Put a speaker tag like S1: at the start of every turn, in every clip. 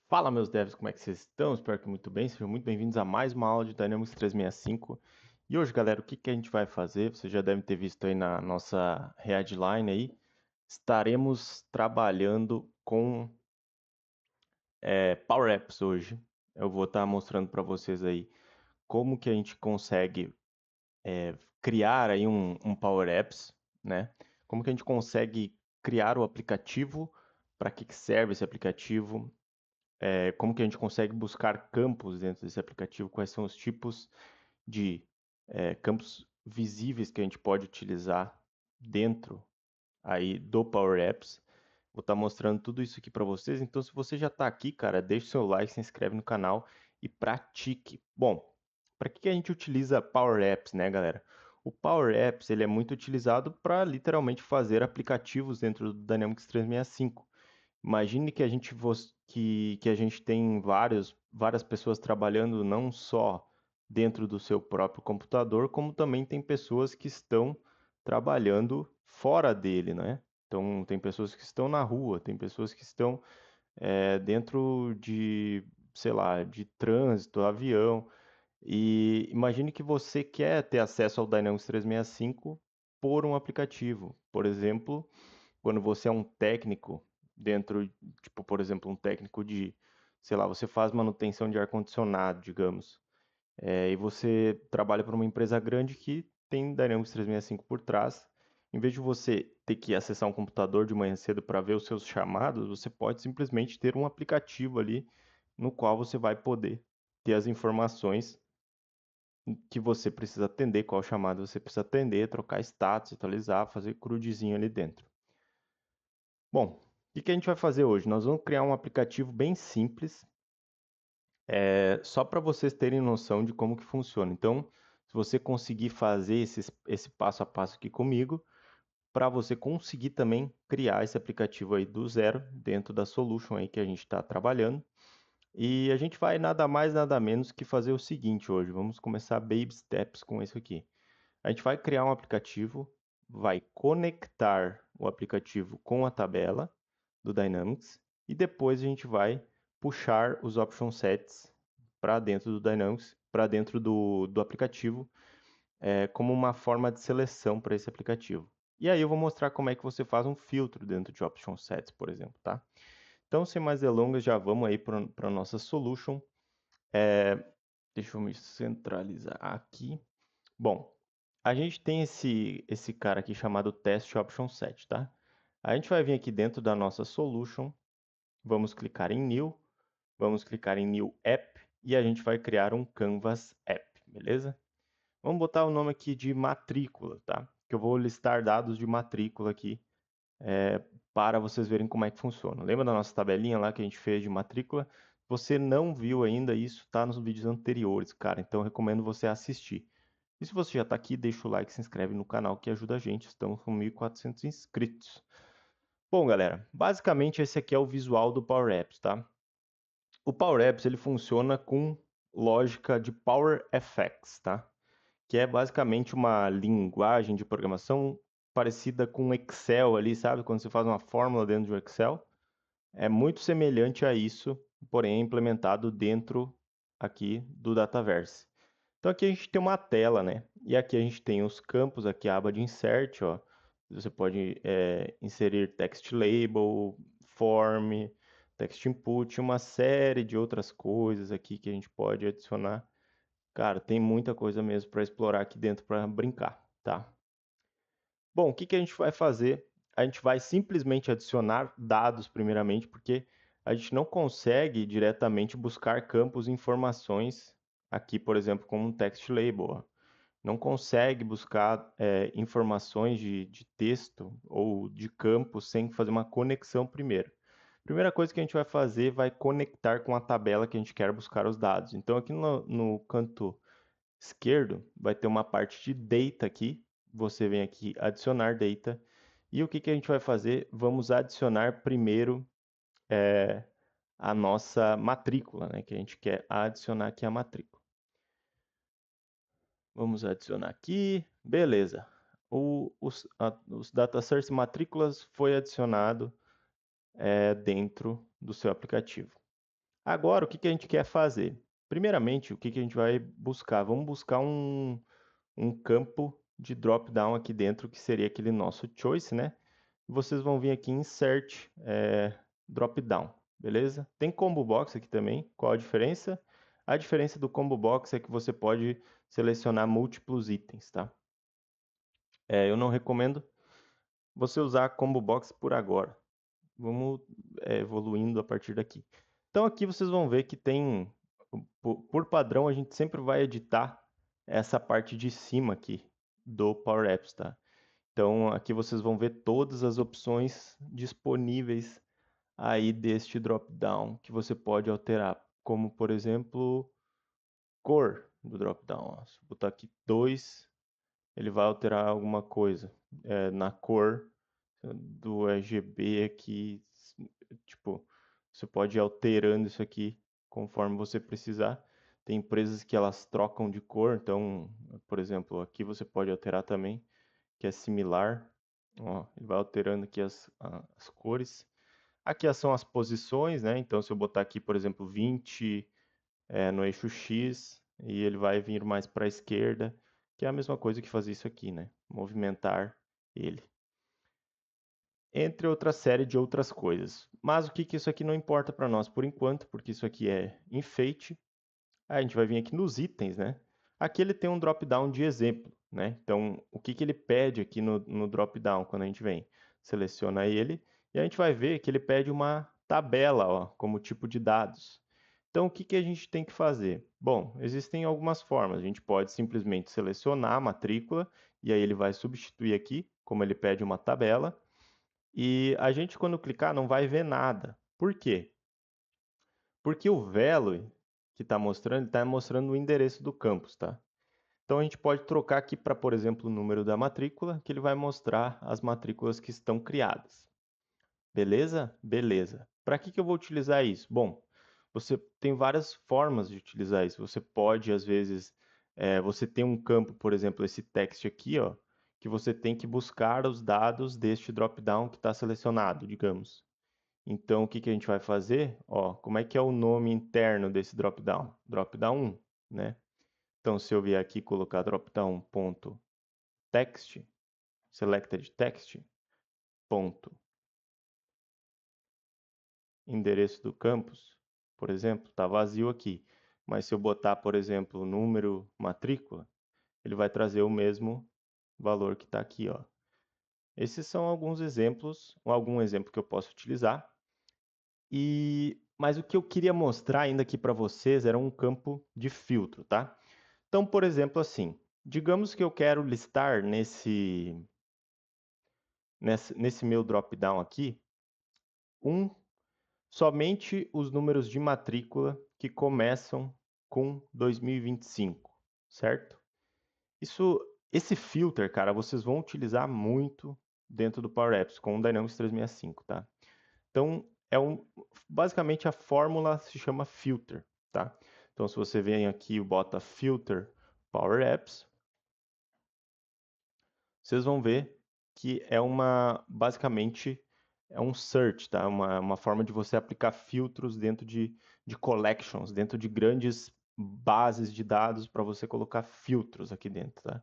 S1: Fala, meus devs, como é que vocês estão? Espero que muito bem. Sejam muito bem-vindos a mais uma aula de Dynamics 365. E hoje, galera, o que que a gente vai fazer? Vocês já devem ter visto aí na nossa headline aí. Estaremos trabalhando com Power Apps hoje. Eu vou estar mostrando para vocês aí como que a gente consegue criar aí um Power Apps, né? Como que a gente consegue criar o aplicativo, para que que serve esse aplicativo, como que a gente consegue buscar campos dentro desse aplicativo, quais são os tipos de campos visíveis que a gente pode utilizar dentro aí do Power Apps. Vou estar mostrando tudo isso aqui para vocês. Então, se você já está aqui, cara, deixe seu like, se inscreve no canal e pratique. Bom, para que a gente utiliza Power Apps, né, galera? O Power Apps ele é muito utilizado para literalmente fazer aplicativos dentro do Dynamics 365. Imagine que que a gente tem várias pessoas trabalhando não só dentro do seu próprio computador, como também tem pessoas que estão trabalhando fora dele, né? Então, tem pessoas que estão na rua, tem pessoas que estão dentro de, sei lá, de trânsito, avião. E imagine que você quer ter acesso ao Dynamics 365 por um aplicativo. Por exemplo, quando você é um técnico dentro, tipo, por exemplo, um técnico de, sei lá, você faz manutenção de ar-condicionado, digamos, e você trabalha para uma empresa grande que tem Dynamics 365 por trás. Em vez de você ter que acessar um computador de manhã cedo para ver os seus chamados, você pode simplesmente ter um aplicativo ali no qual você vai poder ter as informações que você precisa atender, qual chamado você precisa atender, trocar status, atualizar, fazer crudezinho ali dentro. Bom, o que a gente vai fazer hoje? Nós vamos criar um aplicativo bem simples, só para vocês terem noção de como que funciona. Então, se você conseguir fazer esse passo a passo aqui comigo, para você conseguir também criar esse aplicativo aí do zero dentro da solution aí que a gente está trabalhando. E a gente vai nada mais, nada menos que fazer o seguinte hoje. Vamos começar baby steps com isso aqui. A gente vai criar um aplicativo, vai conectar o aplicativo com a tabela do Dynamics e depois a gente vai puxar os option sets para dentro do Dynamics, para dentro do aplicativo, como uma forma de seleção para esse aplicativo. E aí eu vou mostrar como é que você faz um filtro dentro de option sets, por exemplo, tá? Então, sem mais delongas, já vamos aí para a nossa solution. Deixa eu me centralizar aqui. Bom, a gente tem esse cara aqui chamado test option set, tá? A gente vai vir aqui dentro da nossa solution, vamos clicar em new, vamos clicar em new app e a gente vai criar um Canvas app, beleza? Vamos botar o nome aqui de matrícula, tá? Que eu vou listar dados de matrícula aqui para vocês verem como é que funciona. Lembra da nossa tabelinha lá que a gente fez de matrícula? Se você não viu ainda, isso está nos vídeos anteriores, cara. Então eu recomendo você assistir. E se você já está aqui, deixa o like, se inscreve no canal que ajuda a gente. Estamos com 1.400 inscritos. Bom, galera, basicamente esse aqui é o visual do Power Apps, tá? O Power Apps ele funciona com lógica de PowerFX, tá? Que é basicamente uma linguagem de programação parecida com Excel ali, sabe? Quando você faz uma fórmula dentro do Excel, é muito semelhante a isso, porém é implementado dentro aqui do Dataverse. Então aqui a gente tem uma tela, né? E aqui a gente tem os campos, aqui a aba de insert, ó. Você pode inserir text label, form, text input, uma série de outras coisas aqui que a gente pode adicionar. Cara, tem muita coisa mesmo para explorar aqui dentro para brincar, tá? Bom, o que que a gente vai fazer? A gente vai simplesmente adicionar dados primeiramente, porque a gente não consegue diretamente buscar campos e informações aqui, por exemplo, como um text label, ó. Não consegue buscar informações de texto ou de campo sem fazer uma conexão primeiro. Primeira coisa que a gente vai fazer vai conectar com a tabela que a gente quer buscar os dados. Então, aqui no canto esquerdo vai ter uma parte de data aqui. Você vem aqui adicionar data. E o que que a gente vai fazer? Vamos adicionar primeiro a nossa matrícula, né? Que a gente quer adicionar aqui a matrícula. Vamos adicionar aqui. Beleza. Os datacerts matrículas foi adicionado dentro do seu aplicativo. Agora, o que que a gente quer fazer? Primeiramente, o que que a gente vai buscar? Vamos buscar um campo de drop-down aqui dentro, que seria aquele nosso choice, né? Vocês vão vir aqui em insert, drop-down, beleza? Tem combo box aqui também. Qual a diferença? A diferença do combo box é que você pode selecionar múltiplos itens, tá? Eu não recomendo você usar combo box por agora. Vamos evoluindo a partir daqui. Então aqui vocês vão ver que tem, por padrão, a gente sempre vai editar essa parte de cima aqui do Power Apps, tá? Então aqui vocês vão ver todas as opções disponíveis aí deste drop-down que você pode alterar, como por exemplo, cor do drop-down. Se eu botar aqui 2, ele vai alterar alguma coisa na cor do RGB aqui, tipo, você pode ir alterando isso aqui conforme você precisar. Tem empresas que elas trocam de cor, então, por exemplo, aqui você pode alterar também, que é similar. Ó, ele vai alterando aqui as cores. Aqui são as posições, né? Então, se eu botar aqui, por exemplo, 20 no eixo X, e ele vai vir mais para a esquerda, que é a mesma coisa que fazer isso aqui, né? Movimentar ele. Entre outra série de outras coisas. Mas o que que isso aqui não importa para nós por enquanto, porque isso aqui é enfeite. Aí a gente vai vir aqui nos itens, né? Aqui ele tem um drop-down de exemplo, né? Então, o que que ele pede aqui no drop-down quando a gente vem? Seleciona ele e a gente vai ver que ele pede uma tabela, ó, como tipo de dados. Então, o que que a gente tem que fazer? Bom, existem algumas formas. A gente pode simplesmente selecionar a matrícula e aí ele vai substituir aqui, como ele pede uma tabela. E a gente, quando clicar, não vai ver nada. Por quê? Porque o value que está mostrando o endereço do campus, tá? Então a gente pode trocar aqui para, por exemplo, o número da matrícula, que ele vai mostrar as matrículas que estão criadas. Beleza? Beleza. Para que eu vou utilizar isso? Bom, você tem várias formas de utilizar isso. Você pode, às vezes, você tem um campo, por exemplo, esse text aqui, ó, que você tem que buscar os dados deste drop-down que está selecionado, digamos. Então, o que que a gente vai fazer? Ó, como é que é o nome interno desse drop-down? Drop-down 1, né? Então, se eu vier aqui e colocar drop-down.text, selected text, ponto, endereço do campus, por exemplo, está vazio aqui. Mas se eu botar, por exemplo, número, matrícula, ele vai trazer o mesmo valor que está aqui, ó. Esses são alguns exemplos, algum exemplo que eu posso utilizar. Mas o que eu queria mostrar ainda aqui para vocês era um campo de filtro, tá? Então, por exemplo, assim, digamos que eu quero listar nesse meu drop-down aqui, somente os números de matrícula que começam com 2025, certo? Esse filter, cara, vocês vão utilizar muito dentro do Power Apps com o Dynamics 365, tá? Então, basicamente a fórmula se chama filter, tá? Então, se você vem aqui e bota filter Power Apps, vocês vão ver que basicamente, é um search, tá? Uma forma de você aplicar filtros dentro de collections, dentro de grandes bases de dados para você colocar filtros aqui dentro, tá?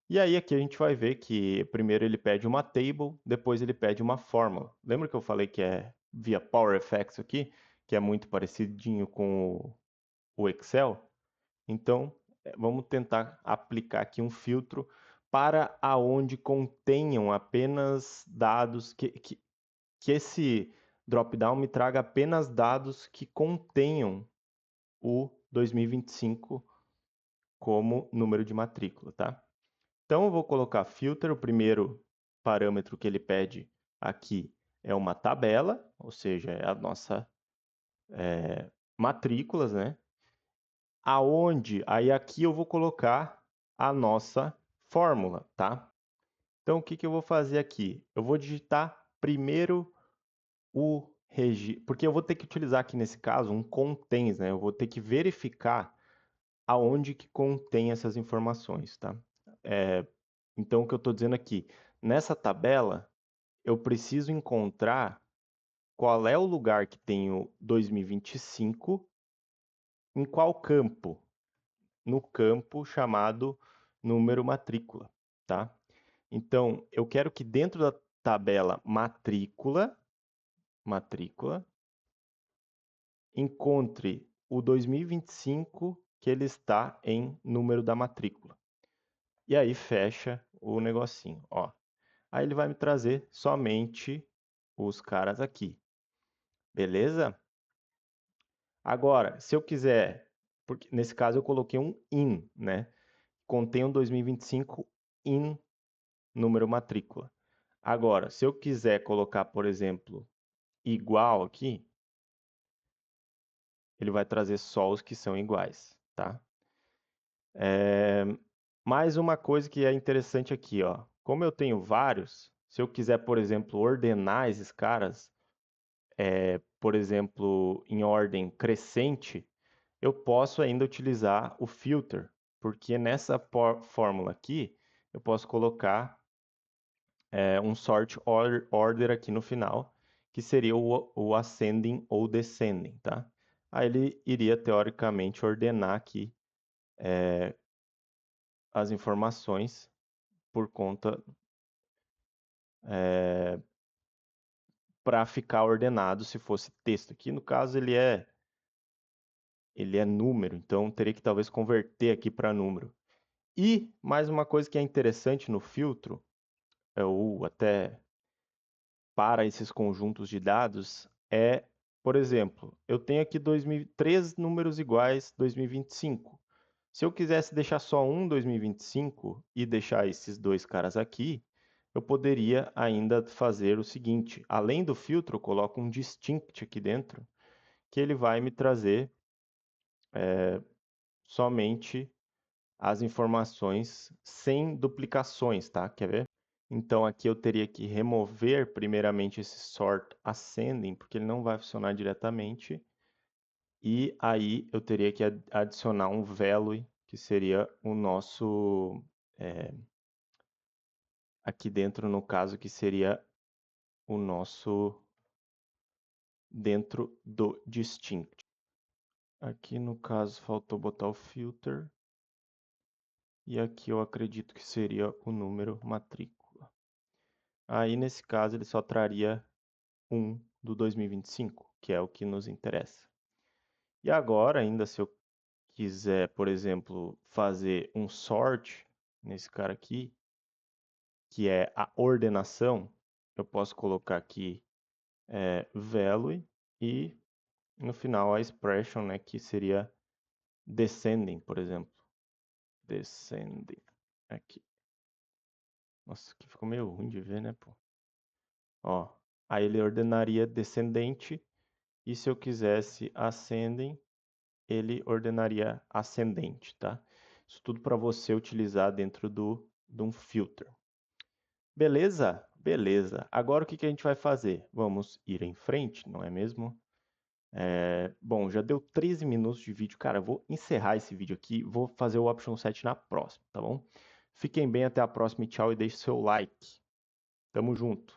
S1: E aí aqui a gente vai ver que primeiro ele pede uma table, depois ele pede uma fórmula. Lembra que eu falei que é via Power Effects aqui, que é muito parecidinho com o Excel? Então, vamos tentar aplicar aqui um filtro para aonde contenham apenas dados que esse drop-down me traga apenas dados que contenham o 2025 como número de matrícula, tá? Então eu vou colocar filter, o primeiro parâmetro que ele pede aqui é uma tabela, ou seja, é a nossa matrículas, né? Aí aqui eu vou colocar a nossa fórmula, tá? Então o que que eu vou fazer aqui? Eu vou digitar primeiro o registro, porque eu vou ter que utilizar aqui nesse caso um contains, né? Eu vou ter que verificar aonde que contém essas informações, tá? Então o que eu estou dizendo aqui, nessa tabela eu preciso encontrar qual é o lugar que tem o 2025, em qual campo? No campo chamado número matrícula, tá? Então, eu quero que dentro da tabela matrícula, encontre o 2025 que ele está em número da matrícula. E aí fecha o negocinho, ó. Aí ele vai me trazer somente os caras aqui, beleza? Agora, se eu quiser, porque nesse caso eu coloquei um IN, né? Contém um 2025 IN número matrícula. Agora, se eu quiser colocar, por exemplo, igual aqui, ele vai trazer só os que são iguais, tá? Mais uma coisa que é interessante aqui, ó. Como eu tenho vários, se eu quiser, por exemplo, ordenar esses caras, por exemplo, em ordem crescente, eu posso ainda utilizar o filter, porque nessa fórmula aqui, eu posso colocar um sort order aqui no final, que seria o ascending ou descending, tá? Aí ele iria, teoricamente, ordenar aqui as informações por conta para ficar ordenado se fosse texto. Aqui, no caso, ele é número, então teria que talvez converter aqui para número. E mais uma coisa que é interessante no filtro, ou até para esses conjuntos de dados, por exemplo, eu tenho aqui 3 números iguais 2025. Se eu quisesse deixar só um 2025 e deixar esses dois caras aqui, eu poderia ainda fazer o seguinte: além do filtro, eu coloco um distinct aqui dentro, que ele vai me trazer somente as informações sem duplicações, tá? Quer ver? Então aqui eu teria que remover primeiramente esse sort ascending, porque ele não vai funcionar diretamente. E aí eu teria que adicionar um value, que seria o nosso aqui dentro, no caso, que seria o nosso dentro do distinct. Aqui no caso faltou botar o filter. E aqui eu acredito que seria o número matrícula. Aí nesse caso ele só traria 1 do 2025, que é o que nos interessa. E agora, ainda se eu quiser, por exemplo, fazer um sort nesse cara aqui, que é a ordenação, eu posso colocar aqui value e no final a expression, né, que seria descending, por exemplo. Descending. Aqui. Nossa, aqui ficou meio ruim de ver, né, pô? Ó, aí ele ordenaria descendente e se eu quisesse ascending, ele ordenaria ascendente, tá? Isso tudo para você utilizar dentro de um filter. Beleza? Beleza. Agora o que a gente vai fazer? Vamos ir em frente, não é mesmo? Bom, já deu 13 minutos de vídeo. Cara, eu vou encerrar esse vídeo aqui. Vou fazer o Option 7 na próxima, tá bom? Fiquem bem, até a próxima e tchau. E deixe seu like. Tamo junto.